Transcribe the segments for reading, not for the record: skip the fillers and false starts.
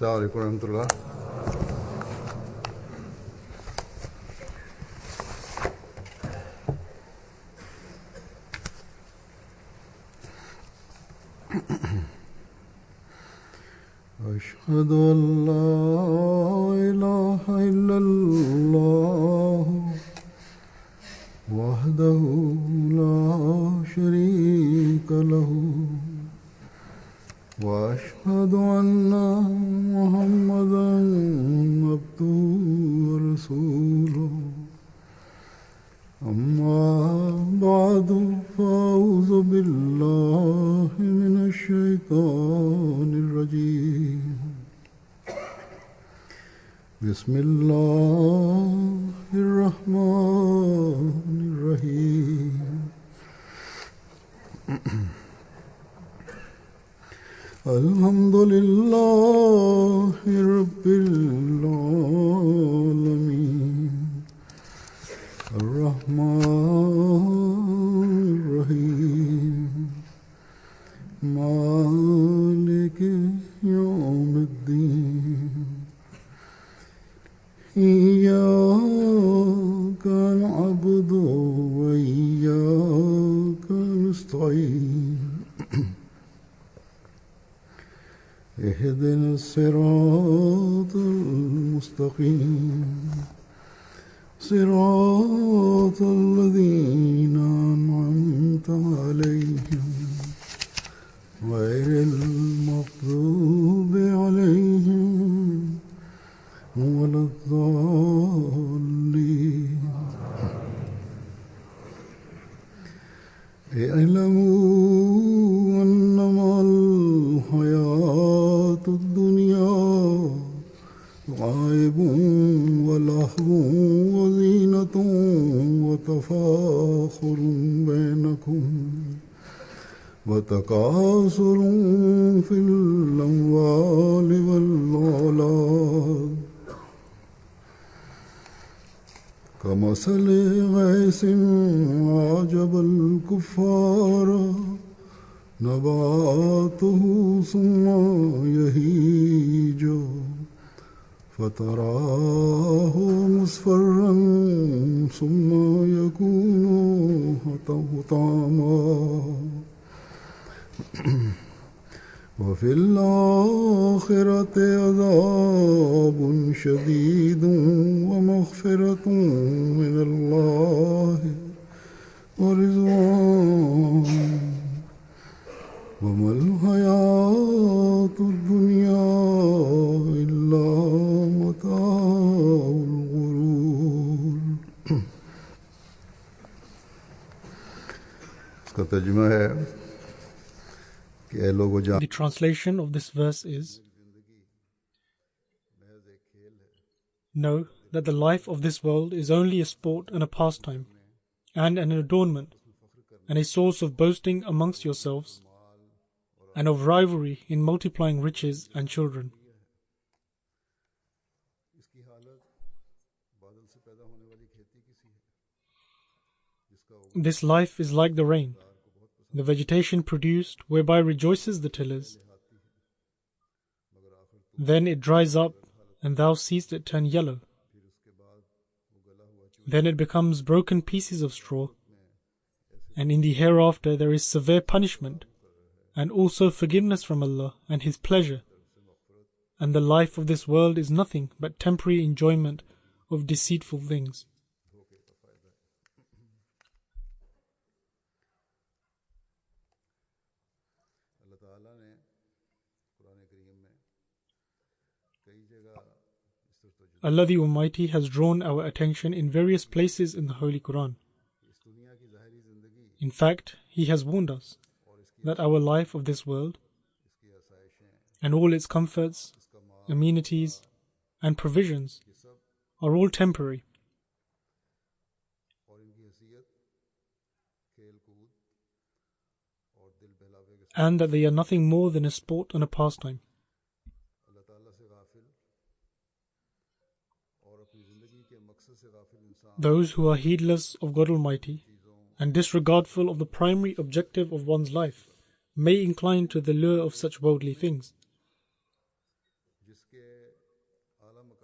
السلام عليكم ورحمة الله. أشهد أن لا إله إلا الله وحده لا شريك له وأشهد أن محمدا عبده ورسوله أما بعد فأعوذ بالله من الشيطان الرجيم بسم الله الرحمن الرحيم الحمد لله رب العالمين الرحمن الرحيم مالك يوم الدين إياك نعبد وإياك نستعين اهدنا الصراط المستقيم صراط الذين أنعمت عليهم غير المغضوب عليهم ولا الضالين. اعلموا أنما الحياة الدنيا لعب ولهو وزينة وتفاخر بينكم وتكاثر في الأموال والأولاد كمثل غيث أعجب الكفار نباته ثم يهيج فتراه مصفرا ثم يكون حطاما وفي الآخرة عذاب شديد ومغفرة من الله ورضوان وما الحياة الدنيا إلا متاع الغرور. इसका तर्जुमा है कि ऐ लोगो जान. The translation of this verse is: Know that the life of this world is only a sport and a pastime, and an adornment, and a source of boasting amongst yourselves, and of rivalry in multiplying riches and children. This life is like the rain, the vegetation produced whereby rejoices the tillers. Then it dries up, and thou seest it turn yellow. Then it becomes broken pieces of straw, and in the hereafter there is severe punishment, and also forgiveness from Allah and His pleasure. And the life of this world is nothing but temporary enjoyment of deceitful things. Allah the Almighty has drawn our attention in various places in the Holy Quran. In fact, He has warned us that our life of this world and all its comforts, amenities, and provisions are all temporary, and that they are nothing more than a sport and a pastime. Those who are heedless of God Almighty and disregardful of the primary objective of one's life may incline to the lure of such worldly things.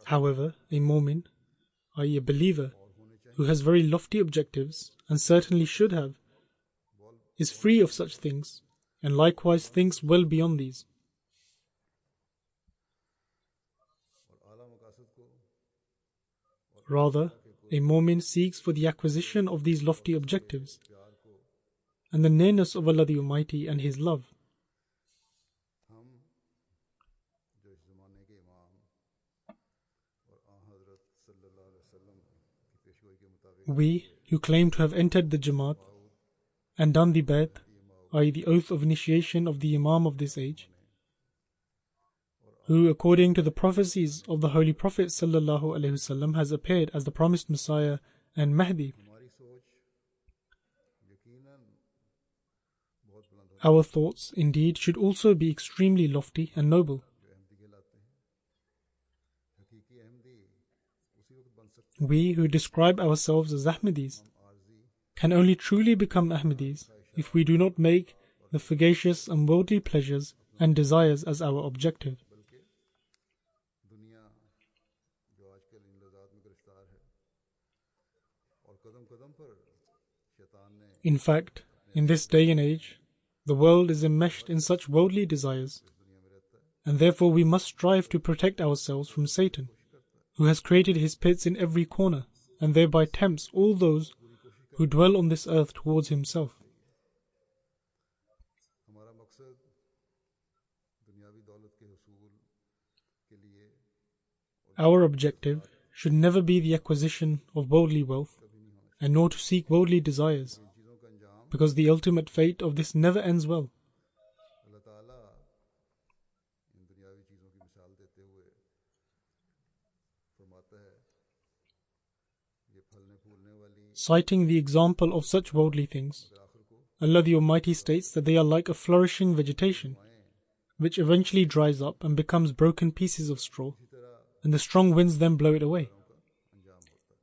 However, a mu'min, i.e. a believer, who has very lofty objectives, and certainly should have, is free of such things, and likewise thinks well beyond these. Rather, a mu'min seeks for the acquisition of these lofty objectives, and the nearness of Allah the Almighty and His love. We, who claim to have entered the Jamaat and done the Bayt, i.e. the oath of initiation of the Imam of this age, who, according to the prophecies of the Holy Prophet ﷺ, has appeared as the promised Messiah and Mahdi, our thoughts, indeed, should also be extremely lofty and noble. We, who describe ourselves as Ahmadis, can only truly become Ahmadis if we do not make the fugacious and worldly pleasures and desires as our objective. In fact, in this day and age, the world is enmeshed in such worldly desires, and therefore we must strive to protect ourselves from Satan, who has created his pits in every corner, and thereby tempts all those who dwell on this earth towards himself. Our objective should never be the acquisition of worldly wealth, and nor to seek worldly desires, because the ultimate fate of this never ends well. Citing the example of such worldly things, Allah the Almighty states that they are like a flourishing vegetation, which eventually dries up and becomes broken pieces of straw, and the strong winds then blow it away.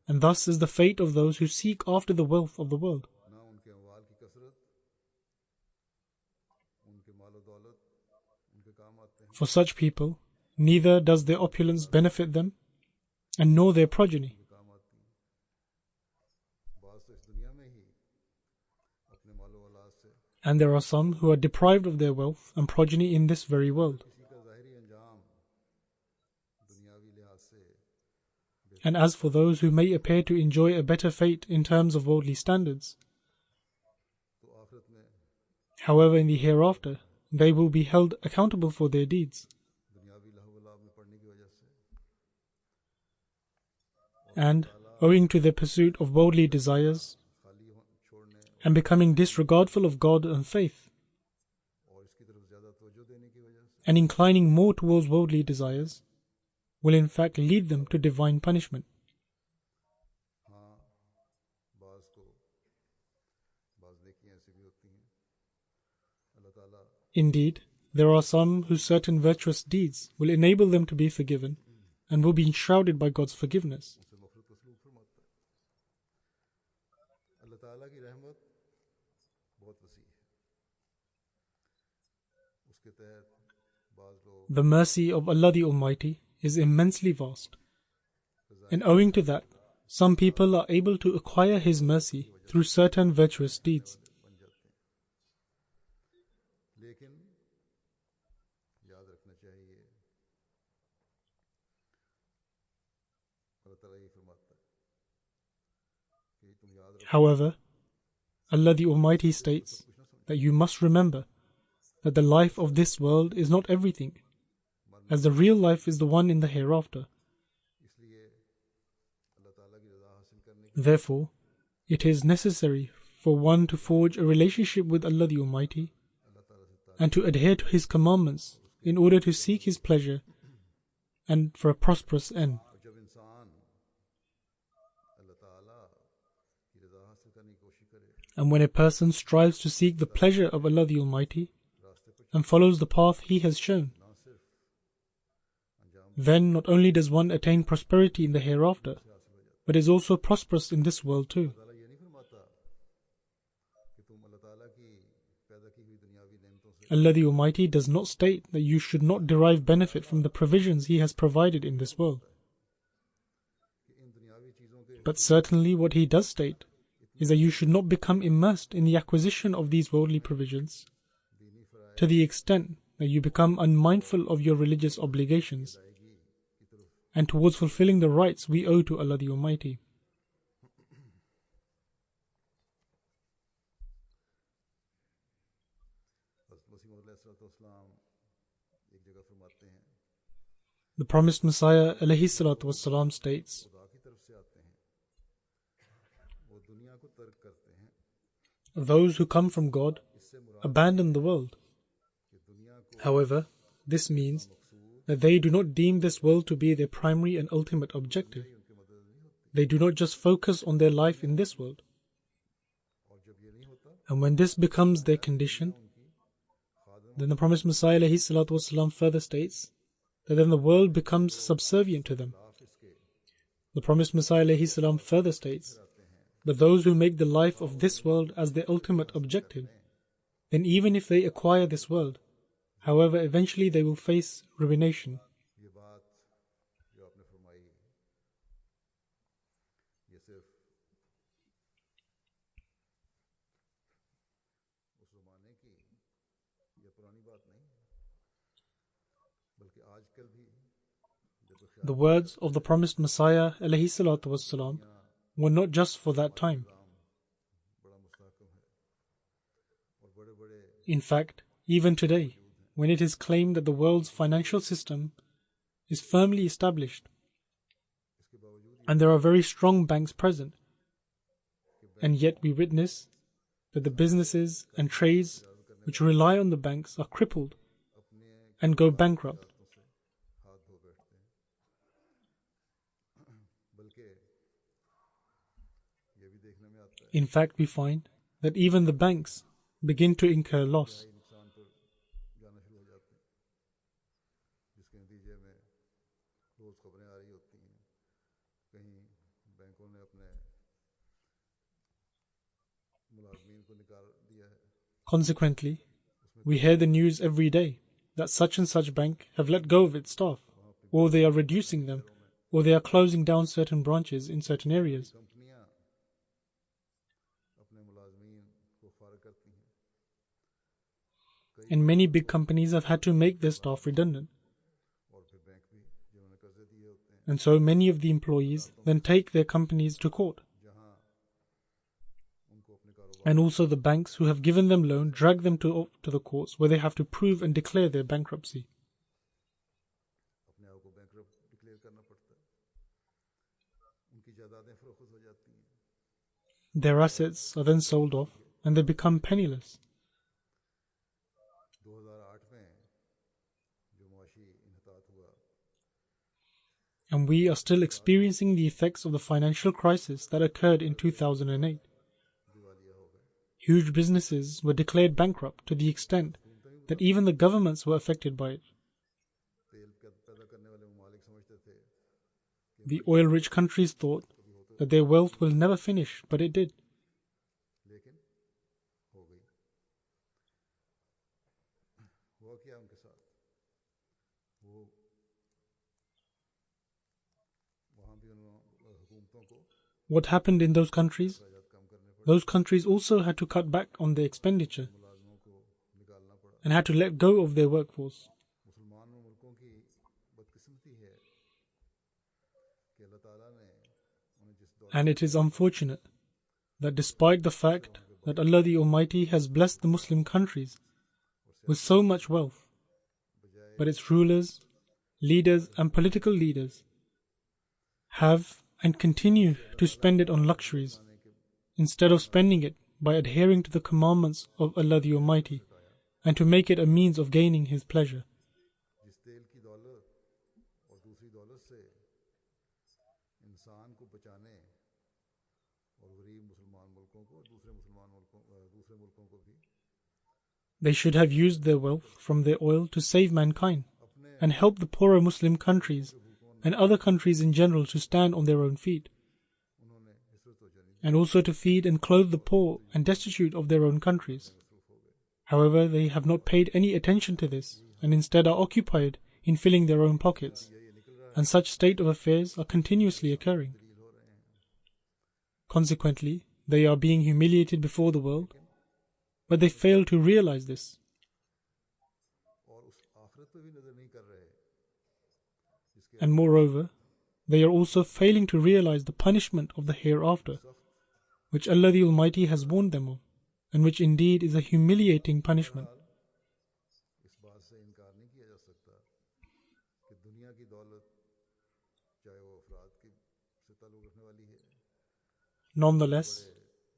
And thus is the fate of those who seek after the wealth of the world. For such people, neither does their opulence benefit them, and nor their progeny. And there are some who are deprived of their wealth and progeny in this very world. And as for those who may appear to enjoy a better fate in terms of worldly standards, however, in the hereafter, they will be held accountable for their deeds. And, owing to their pursuit of worldly desires, and becoming disregardful of God and faith, and inclining more towards worldly desires, will in fact lead them to divine punishment. Indeed, there are some whose certain virtuous deeds will enable them to be forgiven and will be enshrouded by God's forgiveness. The mercy of Allah the Almighty is immensely vast, and owing to that, some people are able to acquire His mercy through certain virtuous deeds. However, Allah the Almighty states that you must remember that the life of this world is not everything, as the real life is the one in the hereafter. Therefore, it is necessary for one to forge a relationship with Allah the Almighty and to adhere to His commandments in order to seek His pleasure and for a prosperous end. And when a person strives to seek the pleasure of Allah the Almighty and follows the path He has shown, then not only does one attain prosperity in the hereafter, but is also prosperous in this world too. Allah the Almighty does not state that you should not derive benefit from the provisions He has provided in this world. But certainly what He does state is that you should not become immersed in the acquisition of these worldly provisions to the extent that you become unmindful of your religious obligations and towards fulfilling the rights we owe to Allah the Almighty. The promised Messiah alayhi salatu wassalam states, those who come from God abandon the world. However, this means that they do not deem this world to be their primary and ultimate objective. They do not just focus on their life in this world. And when this becomes their condition, then the promised Messiah alayhi salatu wasalam further states that then the world becomes subservient to them. The promised Messiah alayhi salam further states, but those who make the life of this world as their ultimate objective, then even if they acquire this world, however, eventually they will face ruination. The words of the promised Messiah alayhi salatu wassalam were not just for that time. In fact, even today, when it is claimed that the world's financial system is firmly established and there are very strong banks present, and yet we witness that the businesses and trades which rely on the banks are crippled and go bankrupt. In fact, we find that even the banks begin to incur loss. Consequently, we hear the news every day that such and such bank have let go of its staff, or they are reducing them, or they are closing down certain branches in certain areas. And many big companies have had to make their staff redundant. And so many of the employees then take their companies to court. And also the banks who have given them loan drag them to the courts where they have to prove and declare their bankruptcy. Their assets are then sold off and they become penniless. And we are still experiencing the effects of the financial crisis that occurred in 2008. Huge businesses were declared bankrupt to the extent that even the governments were affected by it. The oil-rich countries thought that their wealth will never finish, but it did. What happened in those countries? Those countries also had to cut back on their expenditure and had to let go of their workforce. And it is unfortunate that despite the fact that Allah the Almighty has blessed the Muslim countries with so much wealth, but its rulers, leaders and political leaders have and continue to spend it on luxuries instead of spending it by adhering to the commandments of Allah the Almighty and to make it a means of gaining His pleasure. They should have used their wealth from their oil to save mankind and help the poorer Muslim countries and other countries in general to stand on their own feet, and also to feed and clothe the poor and destitute of their own countries. However, they have not paid any attention to this and instead are occupied in filling their own pockets, and such state of affairs are continuously occurring. Consequently, they are being humiliated before the world, but they fail to realize this. And moreover, they are also failing to realize the punishment of the hereafter, which Allah the Almighty has warned them of, and which indeed is a humiliating punishment. Nonetheless,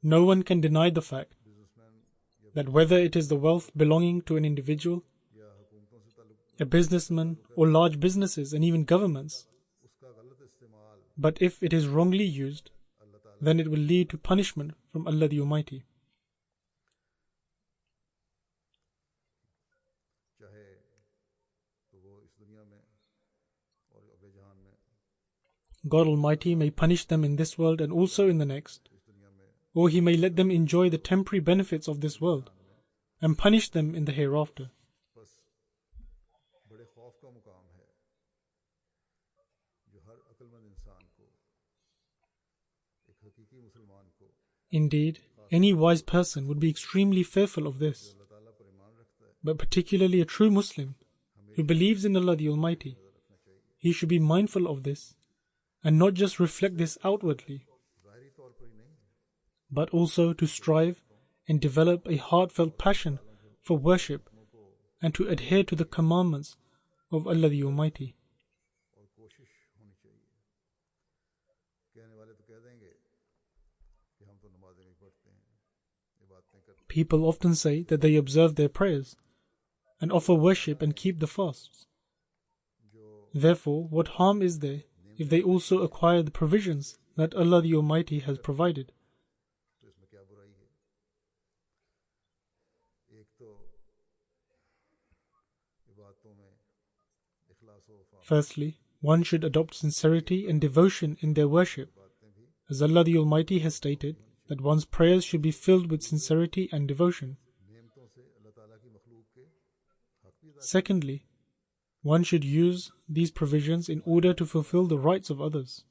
no one can deny the fact that whether it is the wealth belonging to an individual, a businessman, or large businesses and even governments, but if it is wrongly used, then it will lead to punishment from Allah the Almighty. God Almighty may punish them in this world and also in the next, or He may let them enjoy the temporary benefits of this world and punish them in the hereafter. Indeed, any wise person would be extremely fearful of this, but particularly a true Muslim who believes in Allah the Almighty, he should be mindful of this and not just reflect this outwardly, but also to strive and develop a heartfelt passion for worship and to adhere to the commandments of Allah the Almighty. People often say that they observe their prayers and offer worship and keep the fasts. Therefore, what harm is there if they also acquire the provisions that Allah the Almighty has provided? Firstly, one should adopt sincerity and devotion in their worship, as Allah the Almighty has stated that one's prayers should be filled with sincerity and devotion. Secondly, one should use these provisions in order to fulfill the rights of others.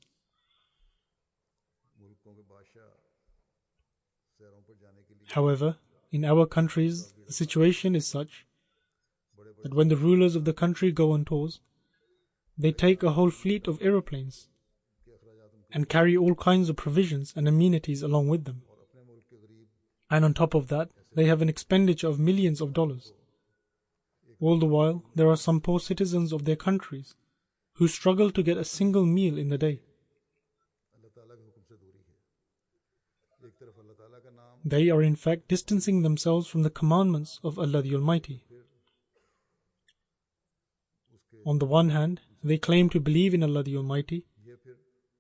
However, in our countries, the situation is such that when the rulers of the country go on tours, they take a whole fleet of aeroplanes and carry all kinds of provisions and amenities along with them. And on top of that, they have an expenditure of millions of dollars. All the while, there are some poor citizens of their countries who struggle to get a single meal in the day. They are in fact distancing themselves from the commandments of Allah the Almighty. On the one hand, they claim to believe in Allah the Almighty,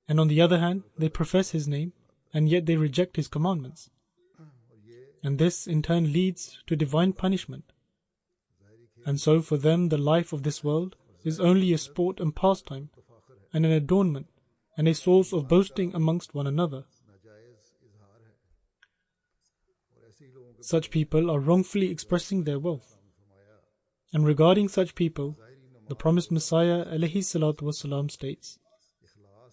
and on the other hand, they profess His name, and yet they reject His commandments. And this in turn leads to divine punishment. And so for them the life of this world is only a sport and pastime, and an adornment, and a source of boasting amongst one another. Such people are wrongfully expressing their wealth. And regarding such people, the promised Messiah ﷺ states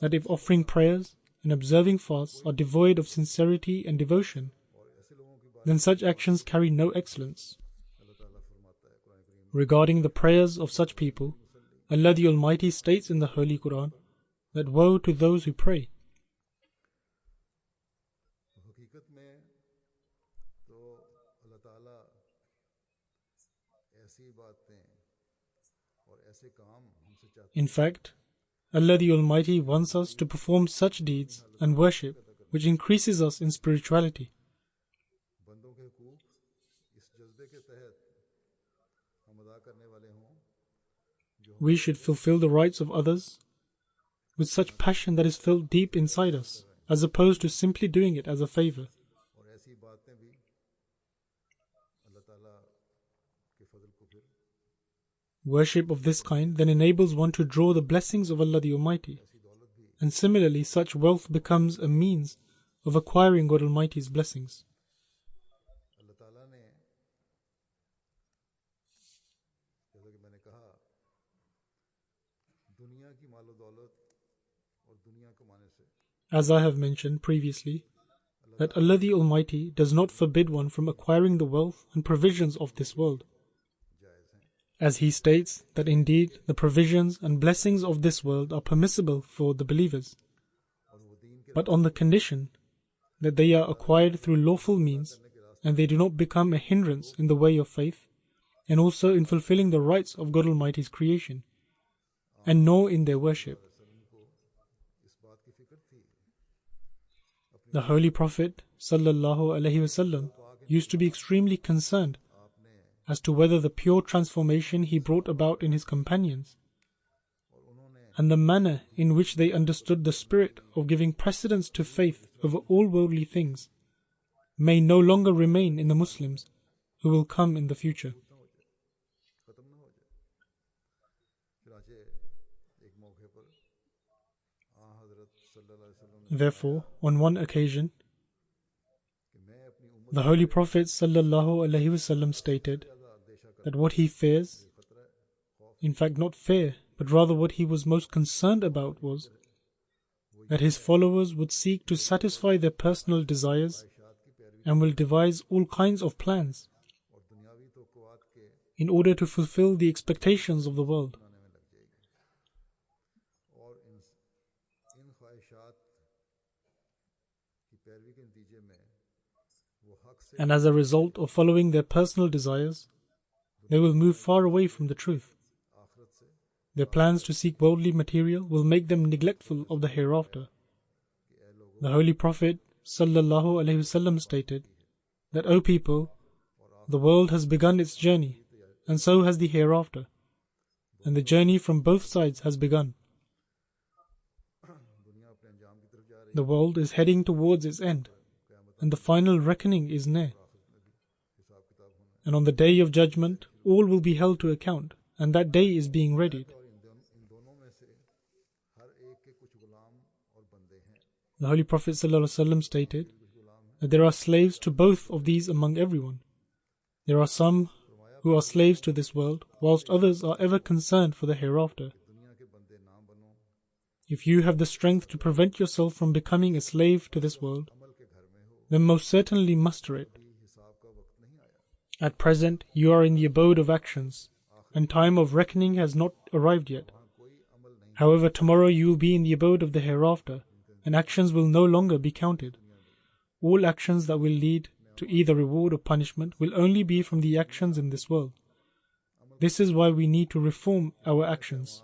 that if offering prayers and observing fasts are devoid of sincerity and devotion, then such actions carry no excellence. Regarding the prayers of such people, Allah the Almighty states in the Holy Quran that woe to those who pray. In fact, Allah the Almighty wants us to perform such deeds and worship which increases us in spirituality. We should fulfill the rights of others with such passion that is felt deep inside us, as opposed to simply doing it as a favor. Worship of this kind then enables one to draw the blessings of Allah the Almighty, and similarly such wealth becomes a means of acquiring God Almighty's blessings. As I have mentioned previously, that Allah the Almighty does not forbid one from acquiring the wealth and provisions of this world. As He states that indeed the provisions and blessings of this world are permissible for the believers, but on the condition that they are acquired through lawful means and they do not become a hindrance in the way of faith and also in fulfilling the rights of God Almighty's creation, and nor in their worship. The Holy Prophet ﷺ used to be extremely concerned as to whether the pure transformation he brought about in his companions and the manner in which they understood the spirit of giving precedence to faith over all worldly things may no longer remain in the Muslims who will come in the future. Therefore, on one occasion, the Holy Prophet ﷺ stated that what he fears, in fact not fear, but rather what he was most concerned about was that his followers would seek to satisfy their personal desires and will devise all kinds of plans in order to fulfill the expectations of the world. And as a result of following their personal desires, they will move far away from the truth. Their plans to seek worldly material will make them neglectful of the hereafter. The Holy Prophet ﷺ stated that, O people, the world has begun its journey, and so has the hereafter, and the journey from both sides has begun. The world is heading towards its end, and the final reckoning is near. And on the day of judgment, all will be held to account, and that day is being readied. The Holy Prophet ﷺ stated that there are slaves to both of these among everyone. There are some who are slaves to this world, whilst others are ever concerned for the hereafter. If you have the strength to prevent yourself from becoming a slave to this world, then most certainly muster it. At present, you are in the abode of actions, and time of reckoning has not arrived yet. However, tomorrow you will be in the abode of the hereafter, and actions will no longer be counted. All actions that will lead to either reward or punishment will only be from the actions in this world. This is why we need to reform our actions.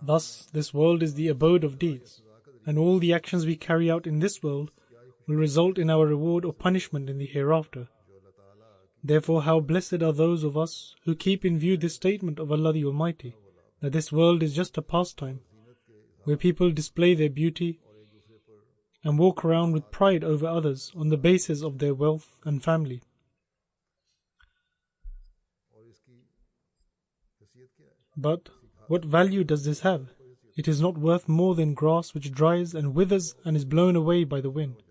Thus, this world is the abode of deeds, and all the actions we carry out in this world will result in our reward or punishment in the hereafter. Therefore, how blessed are those of us who keep in view this statement of Allah the Almighty, that this world is just a pastime, where people display their beauty and walk around with pride over others on the basis of their wealth and family. But what value does this have? It is not worth more than grass which dries and withers and is blown away by the wind.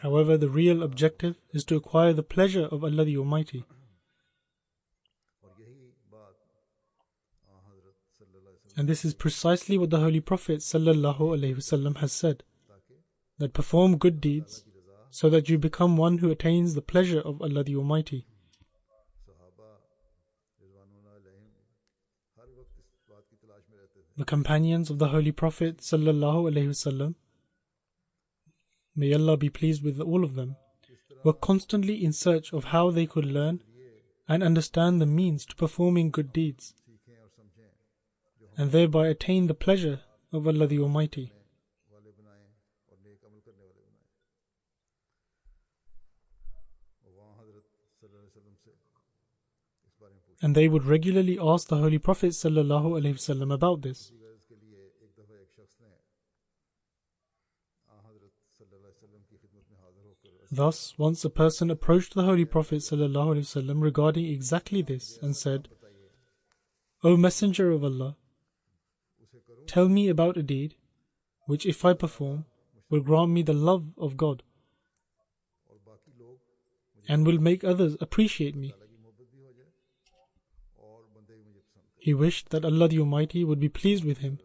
However, the real objective is to acquire the pleasure of Allah the Almighty. And this is precisely what the Holy Prophet ﷺ has said, that perform good deeds so that you become one who attains the pleasure of Allah the Almighty. The companions of the Holy Prophet ﷺ, may Allah be pleased with all of them, were constantly in search of how they could learn and understand the means to performing good deeds, and thereby attain the pleasure of Allah the Almighty. And they would regularly ask the Holy Prophet ﷺ about this. Thus, once a person approached the Holy Prophet ﷺ regarding exactly this and said, O Messenger of Allah, tell me about a deed which, if I perform, will grant me the love of God and will make others appreciate me. He wished that Allah the Almighty would be pleased with him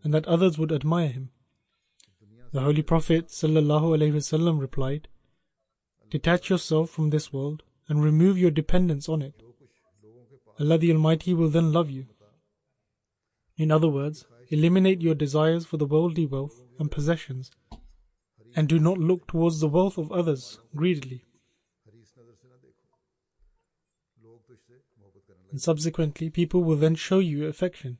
and that others would admire him. The Holy Prophet ﷺ replied, "Detach yourself from this world and remove your dependence on it. Allah the Almighty will then love you." In other words, eliminate your desires for the worldly wealth and possessions, and do not look towards the wealth of others greedily. And subsequently, people will then show you affection.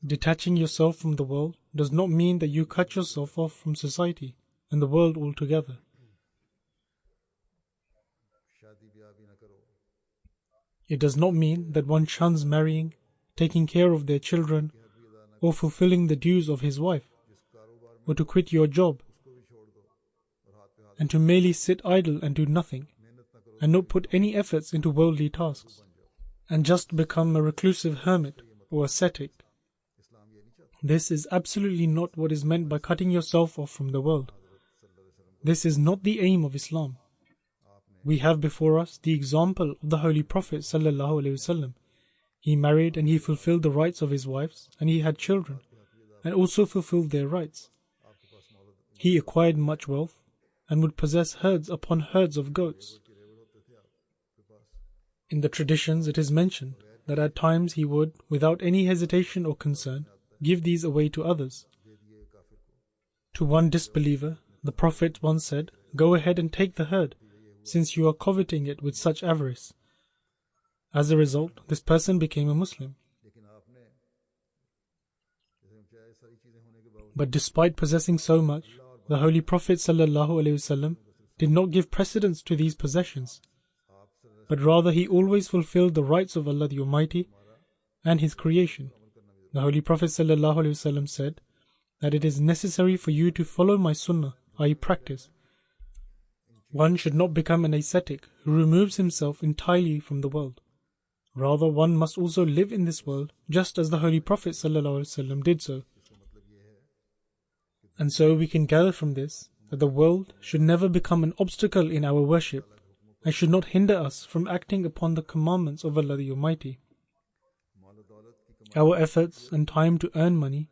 Detaching yourself from the world does not mean that you cut yourself off from society and the world altogether. It does not mean that one shuns marrying, taking care of their children, or fulfilling the dues of his wife, or to quit your job, and to merely sit idle and do nothing, and not put any efforts into worldly tasks, and just become a reclusive hermit or ascetic. This is absolutely not what is meant by cutting yourself off from the world. This is not the aim of Islam. We have before us the example of the Holy Prophet ﷺ. He married and he fulfilled the rights of his wives, and he had children, and also fulfilled their rights. He acquired much wealth, and would possess herds upon herds of goats. In the traditions it is mentioned that at times he would, without any hesitation or concern, give these away to others. To one disbeliever, the Prophet once said, "Go ahead and take the herd, since you are coveting it with such avarice." As a result, this person became a Muslim. But despite possessing so much, the Holy Prophet ﷺ did not give precedence to these possessions, but rather he always fulfilled the rights of Allah the Almighty and His creation. The Holy Prophet ﷺ said that it is necessary for you to follow my sunnah, i.e. practice. One should not become an ascetic who removes himself entirely from the world. Rather, one must also live in this world just as the Holy Prophet ﷺ did so. And so we can gather from this that the world should never become an obstacle in our worship and should not hinder us from acting upon the commandments of Allah the Almighty. Our efforts and time to earn money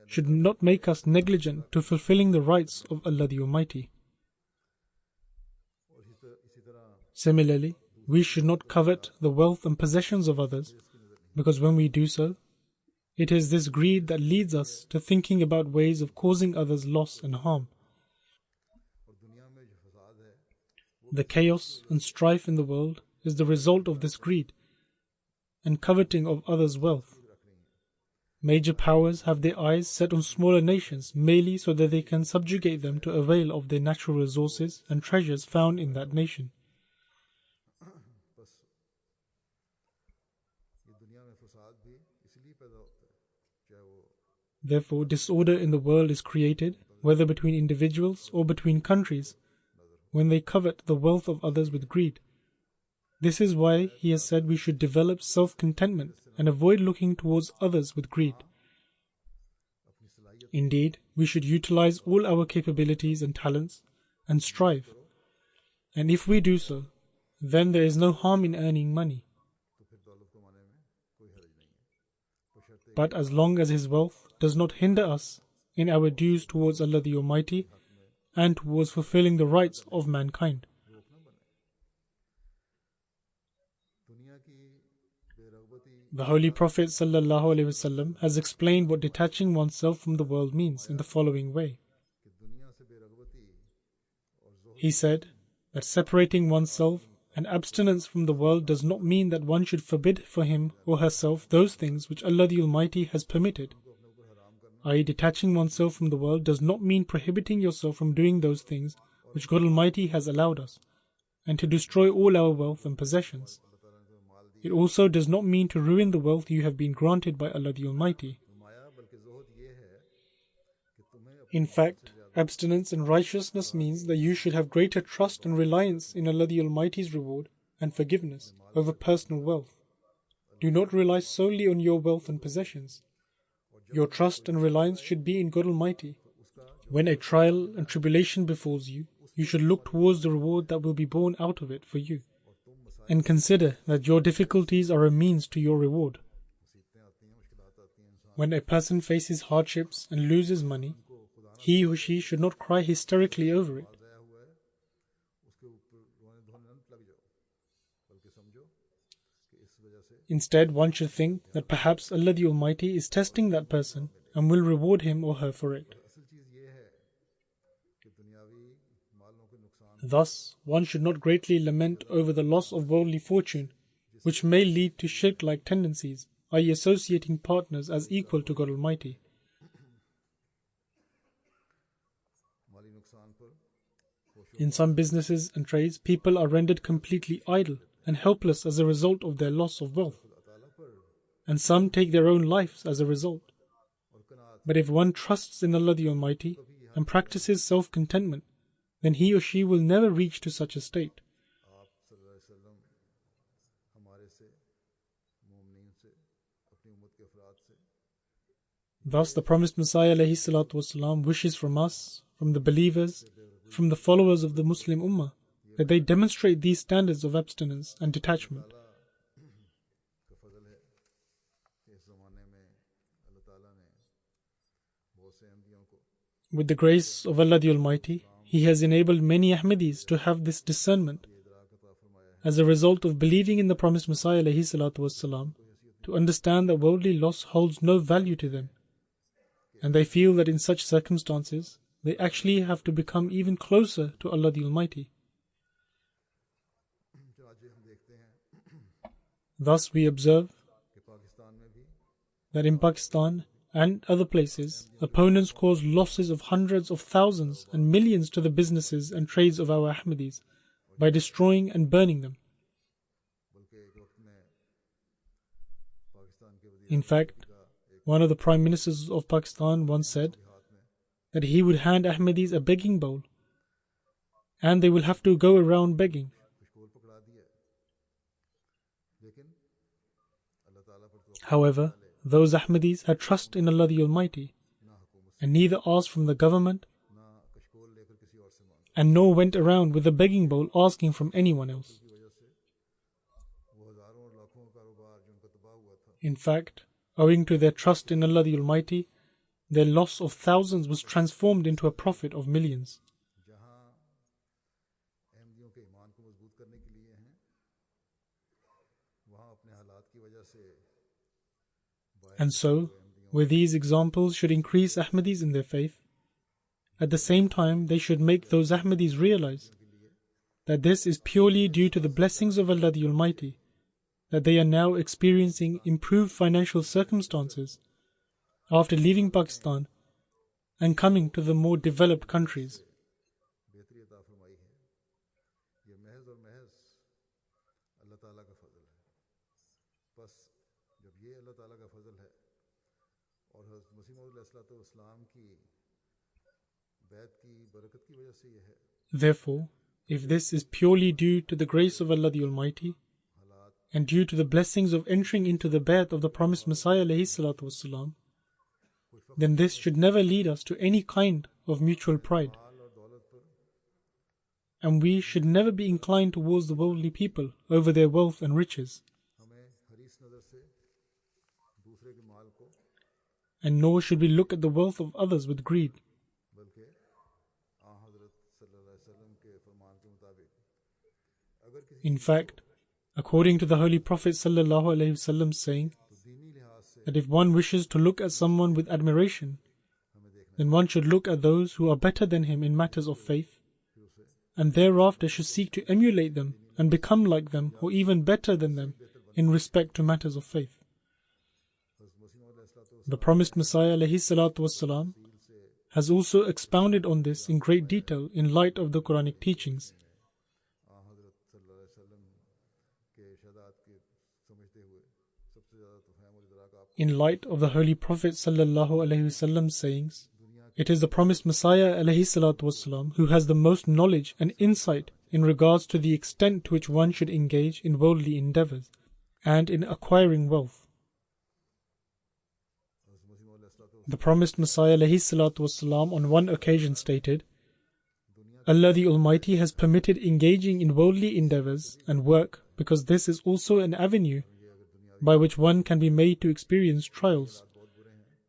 should not make us negligent to fulfilling the rights of Allah the Almighty. Similarly, we should not covet the wealth and possessions of others, because when we do so, it is this greed that leads us to thinking about ways of causing others loss and harm. The chaos and strife in the world is the result of this greed and coveting of others' wealth. Major powers have their eyes set on smaller nations merely so that they can subjugate them to avail of their natural resources and treasures found in that nation. Therefore, disorder in the world is created, whether between individuals or between countries, when they covet the wealth of others with greed. This is why he has said we should develop self-contentment and avoid looking towards others with greed. Indeed, we should utilize all our capabilities and talents and strive. And if we do so, then there is no harm in earning money. But as long as his wealth does not hinder us in our dues towards Allah the Almighty and towards fulfilling the rights of mankind. The Holy Prophet ﷺ has explained what detaching oneself from the world means in the following way. He said that separating oneself and abstinence from the world does not mean that one should forbid for him or herself those things which Allah the Almighty has permitted. I.e., detaching oneself from the world does not mean prohibiting yourself from doing those things which God Almighty has allowed us, and to destroy all our wealth and possessions. It also does not mean to ruin the wealth you have been granted by Allah the Almighty. In fact, abstinence and righteousness means that you should have greater trust and reliance in Allah the Almighty's reward and forgiveness over personal wealth. Do not rely solely on your wealth and possessions. Your trust and reliance should be in God Almighty. When a trial and tribulation befalls you, you should look towards the reward that will be born out of it for you, and consider that your difficulties are a means to your reward. When a person faces hardships and loses money, he or she should not cry hysterically over it. Instead, one should think that perhaps Allah the Almighty is testing that person and will reward him or her for it. Thus, one should not greatly lament over the loss of worldly fortune, which may lead to shirk-like tendencies, i.e. associating partners as equal to God Almighty. In some businesses and trades, people are rendered completely idle and helpless as a result of their loss of wealth, and some take their own lives as a result. But if one trusts in Allah the Almighty and practices self-contentment, then he or she will never reach to such a state. Thus the promised Messiah ﷺ wishes from us, from the believers, from the followers of the Muslim Ummah, that they demonstrate these standards of abstinence and detachment. With the grace of Allah the Almighty, He has enabled many Ahmadis to have this discernment. As a result of believing in the promised Messiah ﷺ, to understand that worldly loss holds no value to them, and they feel that in such circumstances, they actually have to become even closer to Allah the Almighty. Thus we observe that in Pakistan and other places, opponents cause losses of hundreds of thousands and millions to the businesses and trades of our Ahmadis by destroying and burning them. In fact, one of the Prime Ministers of Pakistan once said that he would hand Ahmadis a begging bowl and they will have to go around begging. However, those Ahmadis had trust in Allah the Almighty and neither asked from the government and nor went around with a begging bowl asking from anyone else. In fact, owing to their trust in Allah the Almighty, their loss of thousands was transformed into a profit of millions. And so, where these examples should increase Ahmadis in their faith, at the same time they should make those Ahmadis realize that this is purely due to the blessings of Allah the Almighty, that they are now experiencing improved financial circumstances after leaving Pakistan and coming to the more developed countries. Therefore, if this is purely due to the grace of Allah the Almighty and due to the blessings of entering into the Bay'at of the promised Messiah ﷺ, then this should never lead us to any kind of mutual pride. And we should never be inclined towards the worldly people over their wealth and riches. And nor should we look at the wealth of others with greed. In fact, according to the Holy Prophet ﷺ saying that if one wishes to look at someone with admiration, then one should look at those who are better than him in matters of faith, and thereafter should seek to emulate them and become like them or even better than them in respect to matters of faith. The promised Messiah ﷺ has also expounded on this in great detail in light of the Quranic teachings. In light of the Holy Prophet ﷺ's sayings, it is the promised Messiah ﷺ who has the most knowledge and insight in regards to the extent to which one should engage in worldly endeavors and in acquiring wealth. The promised Messiah ﷺ on one occasion stated, Allah the Almighty has permitted engaging in worldly endeavors and work because this is also an avenue by which one can be made to experience trials.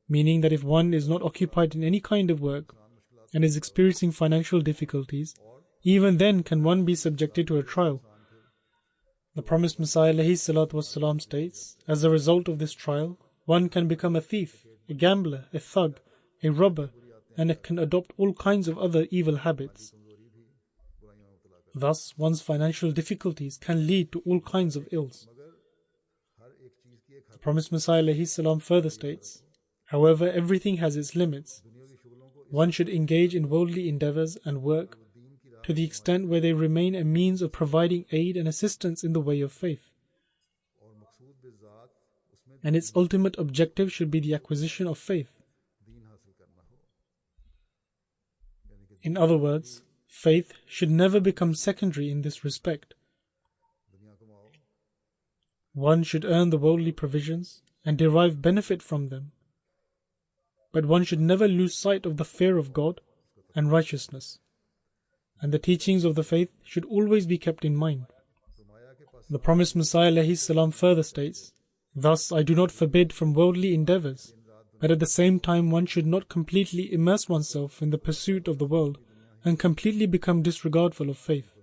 Meaning that if one is not occupied in any kind of work and is experiencing financial difficulties, even then can one be subjected to a trial. The promised Messiah ﷺ states, as a result of this trial, one can become a thief, a gambler, a thug, a robber, and it can adopt all kinds of other evil habits. Thus, one's financial difficulties can lead to all kinds of ills. The promised Messiah ﷺ further states, however, everything has its limits. One should engage in worldly endeavors and work to the extent where they remain a means of providing aid and assistance in the way of faith. And its ultimate objective should be the acquisition of faith. In other words, faith should never become secondary in this respect. One should earn the worldly provisions and derive benefit from them, but one should never lose sight of the fear of God and righteousness, and the teachings of the faith should always be kept in mind. The promised Messiah ﷺ further states, thus I do not forbid from worldly endeavors, but at the same time one should not completely immerse oneself in the pursuit of the world and completely become disregardful of faith.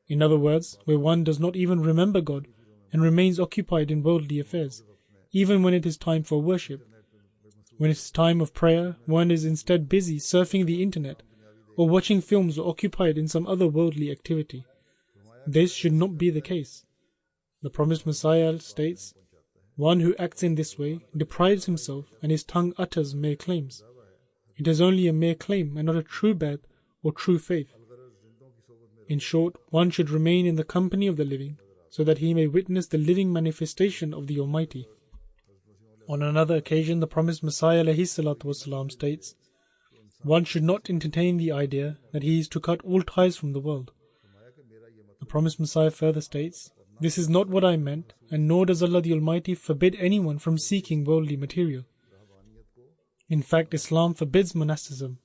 In other words, where one does not even remember God and remains occupied in worldly affairs, even when it is time for worship. When it is time of prayer, one is instead busy surfing the internet or watching films or occupied in some other worldly activity. This should not be the case. The promised Messiah states, one who acts in this way deprives himself and his tongue utters mere claims. It is only a mere claim and not a true bet or true faith. In short, one should remain in the company of the living so that he may witness the living manifestation of the Almighty. On another occasion, the promised Messiah ﷺ states, one should not entertain the idea that he is to cut all ties from the world. The promised Messiah further states, this is not what I meant, and nor does Allah the Almighty forbid anyone from seeking worldly material. In fact, Islam forbids monasticism.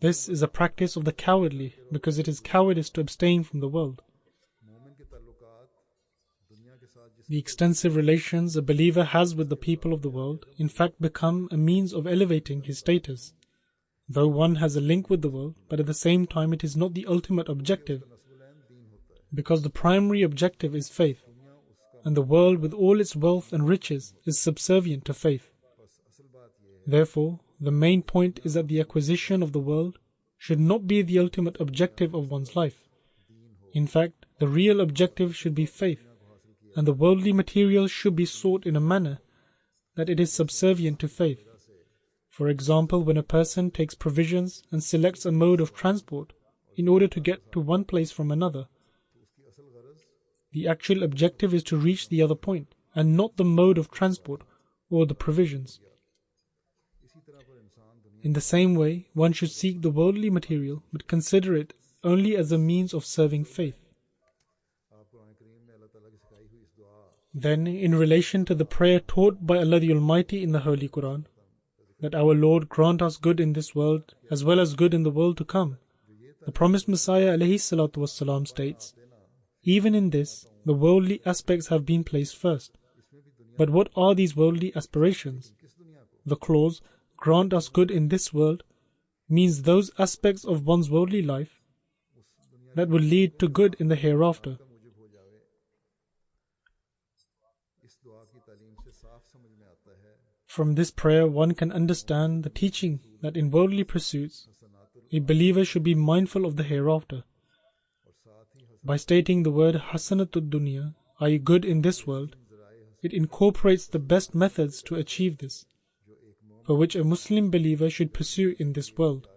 This is a practice of the cowardly because it is cowardice to abstain from the world. The extensive relations a believer has with the people of the world in fact become a means of elevating his status. Though one has a link with the world, but at the same time it is not the ultimate objective, because the primary objective is faith, and the world with all its wealth and riches is subservient to faith. Therefore, the main point is that the acquisition of the world should not be the ultimate objective of one's life. In fact, the real objective should be faith, and the worldly material should be sought in a manner that it is subservient to faith. For example, when a person takes provisions and selects a mode of transport in order to get to one place from another, the actual objective is to reach the other point, and not the mode of transport or the provisions. In the same way, one should seek the worldly material but consider it only as a means of serving faith. Then, in relation to the prayer taught by Allah the Almighty in the Holy Quran, that our Lord grant us good in this world as well as good in the world to come, the promised Messiah ﷺ states, even in this, the worldly aspects have been placed first. But what are these worldly aspirations? The clause, grant us good in this world, means those aspects of one's worldly life that will lead to good in the hereafter. From this prayer, one can understand the teaching that in worldly pursuits, a believer should be mindful of the hereafter. By stating the word Hasanatud Dunya, i.e. good in this world, it incorporates the best methods to achieve this, for which a Muslim believer should pursue in this world.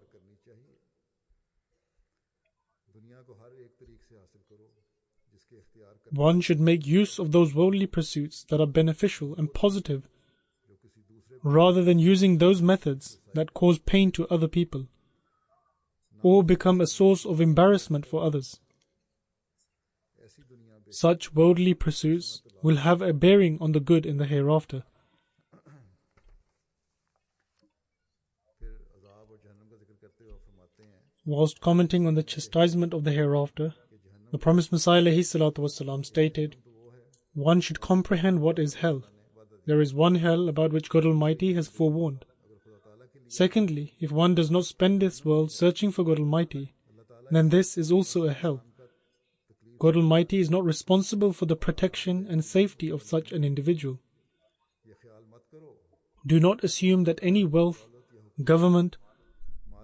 One should make use of those worldly pursuits that are beneficial and positive, rather than using those methods that cause pain to other people, or become a source of embarrassment for others. Such worldly pursuits will have a bearing on the good in the hereafter. Whilst commenting on the chastisement of the hereafter, the promised Messiah ﷺ stated, one should comprehend what is hell. There is one hell about which God Almighty has forewarned. Secondly, if one does not spend this world searching for God Almighty, then this is also a hell. God Almighty is not responsible for the protection and safety of such an individual. Do not assume that any wealth, government,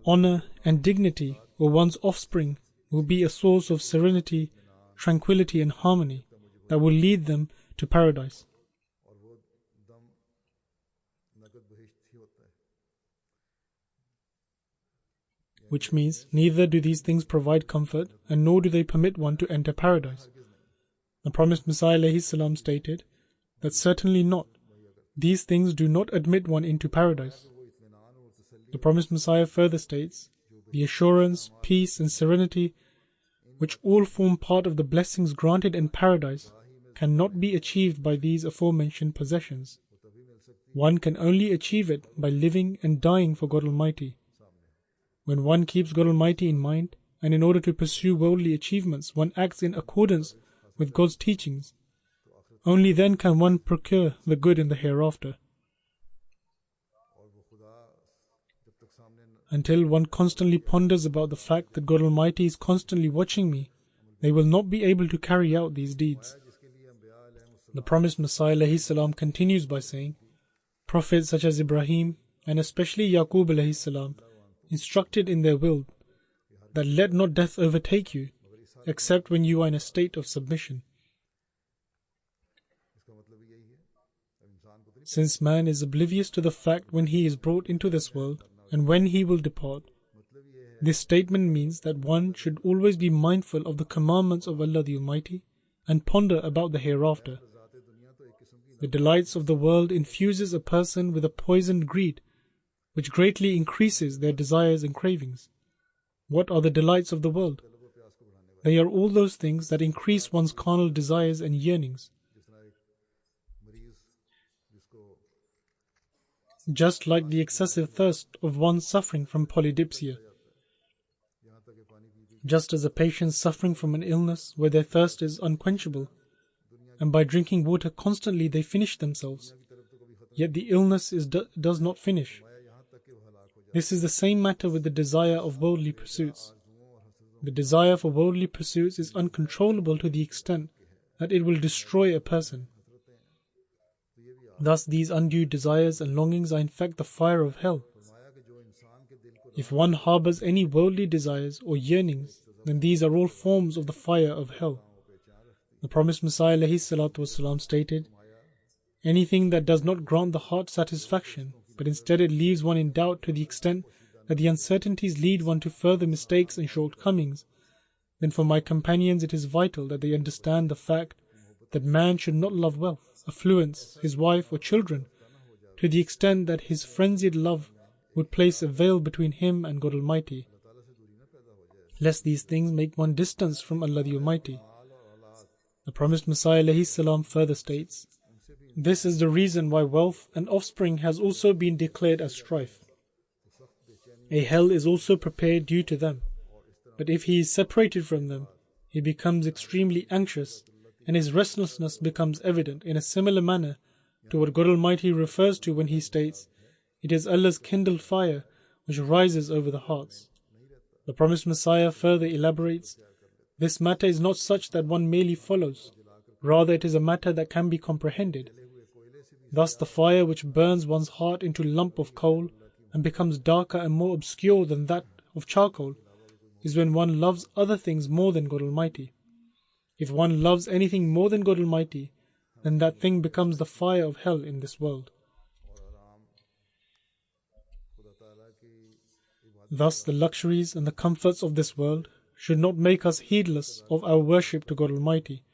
honor and dignity or one's offspring will be a source of serenity, tranquility and harmony that will lead them to paradise. Which means neither do these things provide comfort and nor do they permit one to enter paradise. The promised Messiah ﷺ stated that certainly not. These things do not admit one into paradise. The promised Messiah further states, the assurance, peace and serenity which all form part of the blessings granted in paradise cannot be achieved by these aforementioned possessions. One can only achieve it by living and dying for God Almighty. When one keeps God Almighty in mind, and in order to pursue worldly achievements, one acts in accordance with God's teachings, only then can one procure the good in the hereafter. Until one constantly ponders about the fact that God Almighty is constantly watching me, they will not be able to carry out these deeds. The promised Messiah ﷺ continues by saying, prophets such as Ibrahim and especially Yaqub ﷺ instructed in their will that let not death overtake you except when you are in a state of submission. Since man is oblivious to the fact when he is brought into this world and when he will depart, this statement means that one should always be mindful of the commandments of Allah the Almighty and ponder about the hereafter. The delights of the world infuses a person with a poisoned greed, which greatly increases their desires and cravings. What are the delights of the world? They are all those things that increase one's carnal desires and yearnings. Just like the excessive thirst of one suffering from polydipsia. Just as a patient suffering from an illness where their thirst is unquenchable, and by drinking water constantly they finish themselves, yet the illness does not finish. This is the same matter with the desire of worldly pursuits. The desire for worldly pursuits is uncontrollable to the extent that it will destroy a person. Thus these undue desires and longings are in fact the fire of hell. If one harbors any worldly desires or yearnings, then these are all forms of the fire of hell. The promised Messiah ﷺ stated, anything that does not grant the heart satisfaction, but instead it leaves one in doubt to the extent that the uncertainties lead one to further mistakes and shortcomings, then for my companions it is vital that they understand the fact that man should not love wealth, affluence, his wife or children, to the extent that his frenzied love would place a veil between him and God Almighty, lest these things make one distance from Allah the Almighty. The promised Messiah ﷺ further states, this is the reason why wealth and offspring has also been declared as strife. A hell is also prepared due to them, but if he is separated from them, he becomes extremely anxious and his restlessness becomes evident in a similar manner to what God Almighty refers to when he states, it is Allah's kindled fire which rises over the hearts. The promised Messiah further elaborates, this matter is not such that one merely follows, rather it is a matter that can be comprehended. Thus the fire which burns one's heart into a lump of coal and becomes darker and more obscure than that of charcoal is when one loves other things more than God Almighty. If one loves anything more than God Almighty, then that thing becomes the fire of hell in this world. Thus the luxuries and the comforts of this world should not make us heedless of our worship to God Almighty,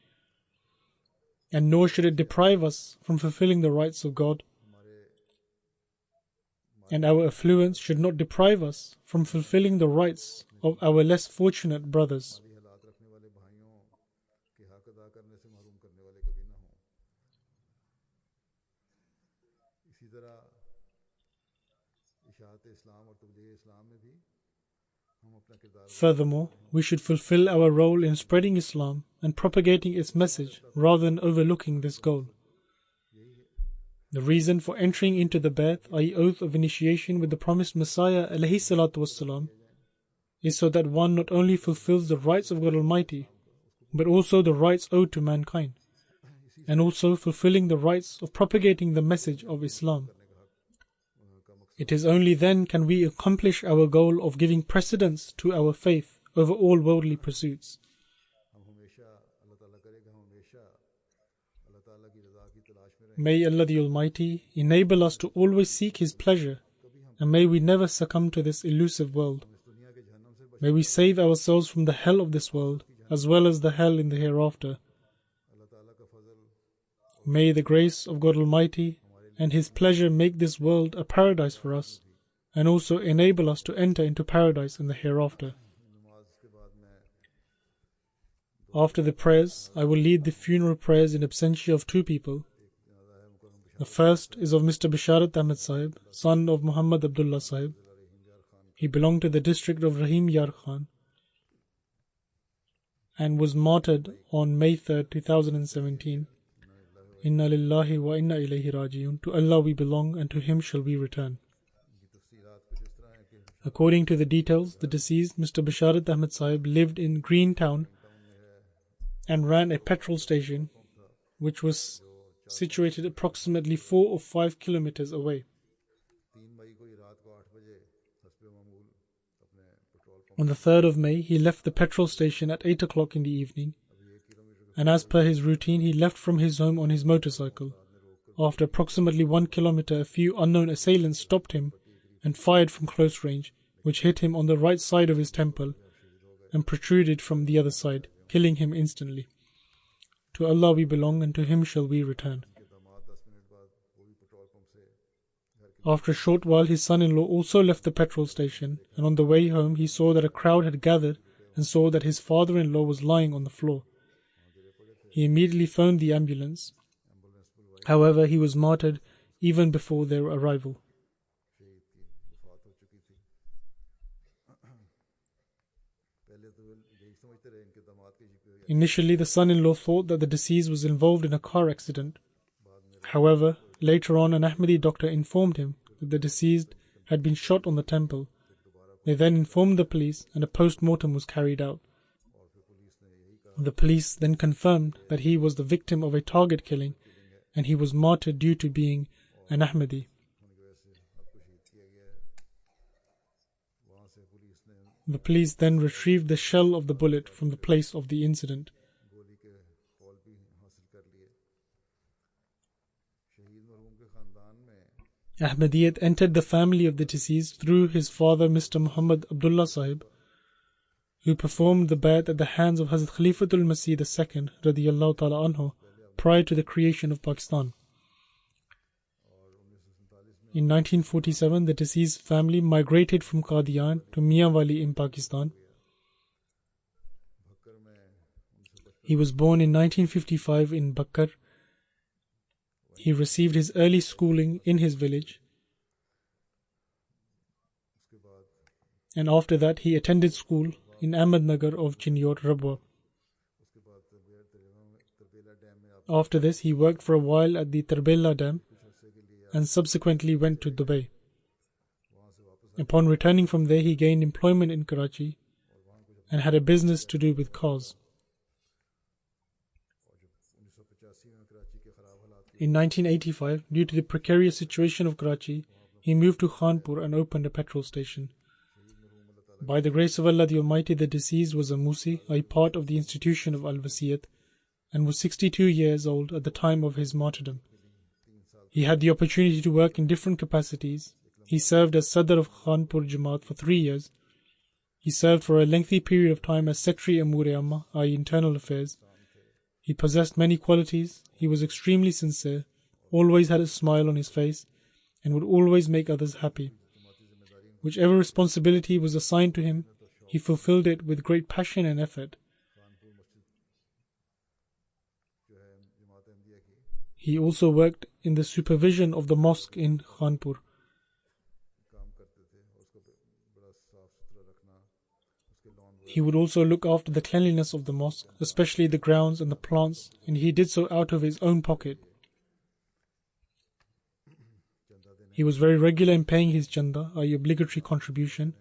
and nor should it deprive us from fulfilling the rights of God, and our affluence should not deprive us from fulfilling the rights of our less fortunate brothers. Furthermore, we should fulfill our role in spreading Islam and propagating its message rather than overlooking this goal. The reason for entering into the Bai'at, i.e. oath of initiation with the promised Messiah ﷺ, is so that one not only fulfills the rights of God Almighty, but also the rights owed to mankind, and also fulfilling the rights of propagating the message of Islam. It is only then can we accomplish our goal of giving precedence to our faith over all worldly pursuits. May Allah the Almighty enable us to always seek His pleasure, and may we never succumb to this elusive world. May we save ourselves from the hell of this world, as well as the hell in the hereafter. May the grace of God Almighty and His pleasure make this world a paradise for us, and also enable us to enter into paradise in the hereafter. After the prayers, I will lead the funeral prayers in absentia of two people. The first is of Mr. Bisharat Ahmed Sahib, son of Muhammad Abdullah Sahib. He belonged to the district of Rahim Yar Khan and was martyred on May 3rd, 2017. Inna lillahi wa inna ilayhi raji'un. To Allah we belong and to Him shall we return. According to the details, the deceased, Mr. Bisharat Ahmed Sahib, lived in Greentown and ran a petrol station which was situated approximately 4 or 5 kilometers away. On the 3rd of May, he left the petrol station at 8 o'clock in the evening, and as per his routine, he left from his home on his motorcycle. After approximately 1 kilometer, a few unknown assailants stopped him and fired from close range, which hit him on the right side of his temple and protruded from the other side, killing him instantly. To Allah we belong and to Him shall we return. After a short while, his son-in-law also left the petrol station, and on the way home he saw that a crowd had gathered and saw that his father-in-law was lying on the floor. He immediately phoned the ambulance. However, he was martyred even before their arrival. Initially, the son-in-law thought that the deceased was involved in a car accident. However, later on, an Ahmadi doctor informed him that the deceased had been shot on the temple. They then informed the police and a post-mortem was carried out. The police then confirmed that he was the victim of a target killing and he was martyred due to being an Ahmadi. The police then retrieved the shell of the bullet from the place of the incident. Ahmadiyyat entered the family of the deceased through his father, Mr. Muhammad Abdullah Sahib, who performed the Bai'at at the hands of Hazrat Khalifatul Masih II radiyallahu ta'ala anhu prior to the creation of Pakistan. In 1947, the deceased family migrated from Qadian to Mianwali in Pakistan. He was born in 1955 in Bakkar. He received his early schooling in his village, and after that he attended school in Ahmednagar of Chinyor, Rabwa. After this, he worked for a while at the Tarbela Dam and subsequently went to Dubai. Upon returning from there, he gained employment in Karachi and had a business to do with cars. In 1985, due to the precarious situation of Karachi, he moved to Khanpur and opened a petrol station. By the grace of Allah the Almighty, the deceased was a Musi, a part of the institution of Al-Wasiyat, and was 62 years old at the time of his martyrdom. He had the opportunity to work in different capacities. He served as Sadr of Khanpur Jamaat for 3 years. He served for a lengthy period of time as Secretary Amur-e-Amma, i.e. Internal Affairs. He possessed many qualities. He was extremely sincere, always had a smile on his face, and would always make others happy. Whichever responsibility was assigned to him, he fulfilled it with great passion and effort. He also worked in the supervision of the mosque in Khanpur. He would also look after the cleanliness of the mosque, especially the grounds and the plants, and he did so out of his own pocket. He was very regular in paying his chanda, i.e. obligatory contribution,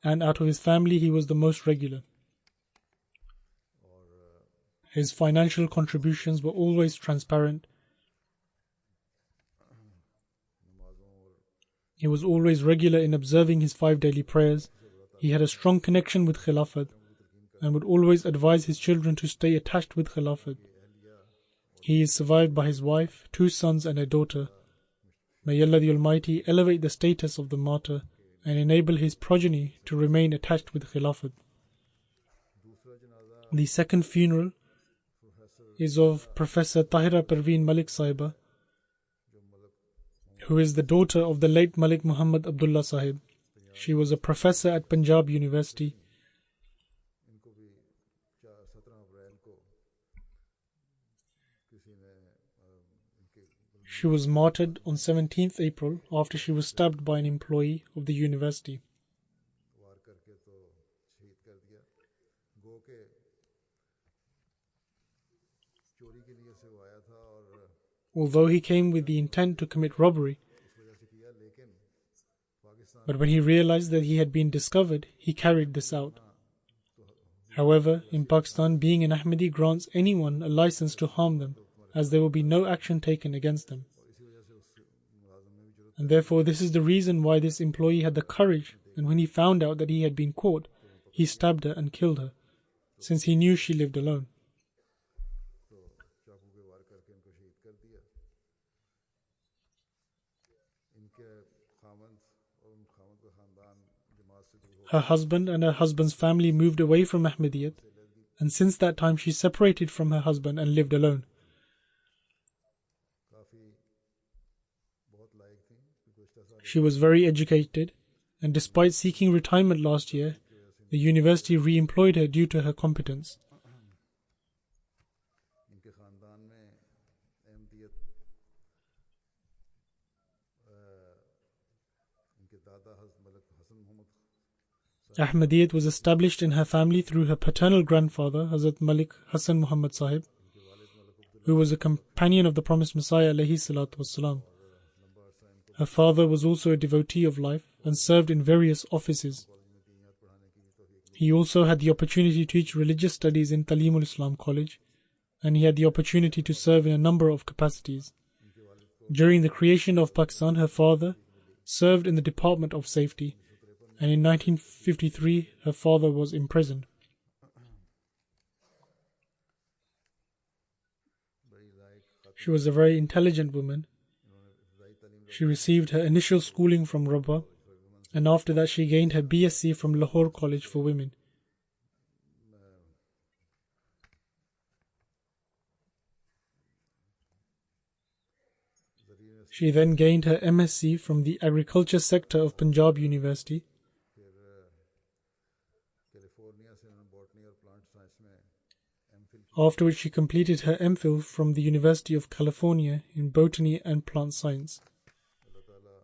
and out of his family he was the most regular. His financial contributions were always transparent. He was always regular in observing his 5 daily prayers. He had a strong connection with Khilafat and would always advise his children to stay attached with Khilafat. He is survived by his wife, 2 sons and a daughter. May Allah the Almighty elevate the status of the martyr and enable his progeny to remain attached with Khilafat. The second funeral is of Professor Tahira Parveen Malik Sahiba, who is the daughter of the late Malik Muhammad Abdullah Sahib. She was a professor at Punjab University. She was martyred on 17th April after she was stabbed by an employee of the university. Although he came with the intent to commit robbery, but when he realized that he had been discovered, he carried this out. However, in Pakistan, being an Ahmadi grants anyone a license to harm them, as there will be no action taken against them. And therefore, this is the reason why this employee had the courage, and when he found out that he had been caught, he stabbed her and killed her, since he knew she lived alone. Her husband and her husband's family moved away from Ahmadiyyat, and since that time she separated from her husband and lived alone. She was very educated, and despite seeking retirement last year, the university re-employed her due to her competence. Ahmadiyyat was established in her family through her paternal grandfather, Hazrat Malik Hassan Muhammad Sahib, who was a companion of the promised Messiah alayhi salatu wassalam. Her father was also a devotee of life and served in various offices. He also had the opportunity to teach religious studies in Talimul Islam College, and he had the opportunity to serve in a number of capacities. During the creation of Pakistan, her father served in the Department of Safety, and in 1953 her father was imprisoned. She was a very intelligent woman. She received her initial schooling from Rabwa, and after that she gained her BSc from Lahore College for Women. She then gained her MSc from the Agriculture sector of Punjab University. After which she completed her MPhil from the University of California in Botany and Plant Science.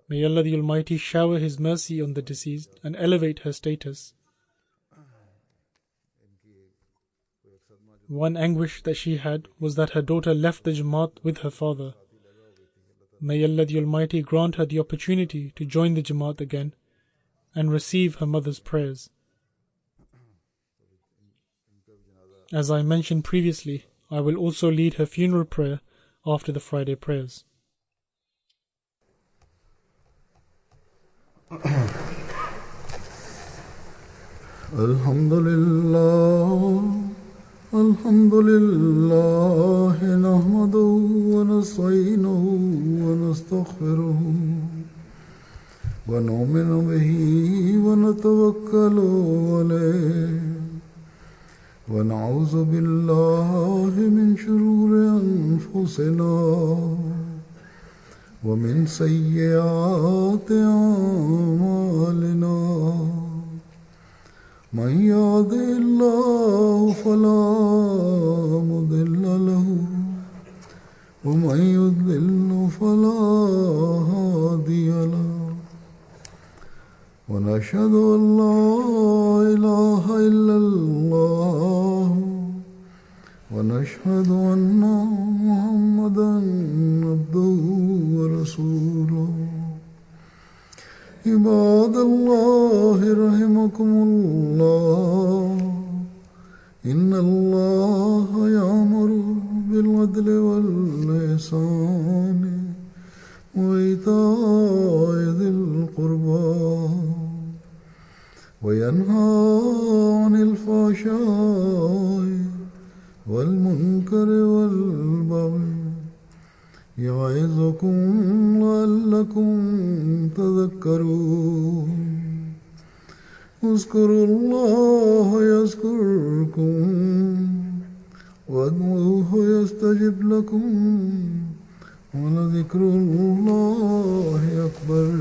May Allah the Almighty shower His mercy on the deceased and elevate her status. One anguish that she had was that her daughter left the Jamaat with her father. May Allah the Almighty grant her the opportunity to join the Jamaat again and receive her mother's prayers. As I mentioned previously, I will also lead her funeral prayer after the Friday prayers. Alhamdulillah, nahmaduhu wa nasta'inuhu wa nastaghfiruhu wa nu'minu bihi wa natawakkalu alayhi wa na'udhu billahi min shururi anfusina wa min sayyiati a'malina. من يهده الله فلا مضل له ومن يضلل فلا هادي له ونشهد أن لا إله إلا الله ونشهد أن محمدا عبده ورسوله عباد الله رحمكم الله إن الله يأمر بالعدل والإحسان وإيتاء ذي القربى وينهى عن الفحشاء والمنكر والبغي يعظكم لعلكم تذكرون اذكروا الله يذكركم وادعوه يستجب لكم ولذكر الله أكبر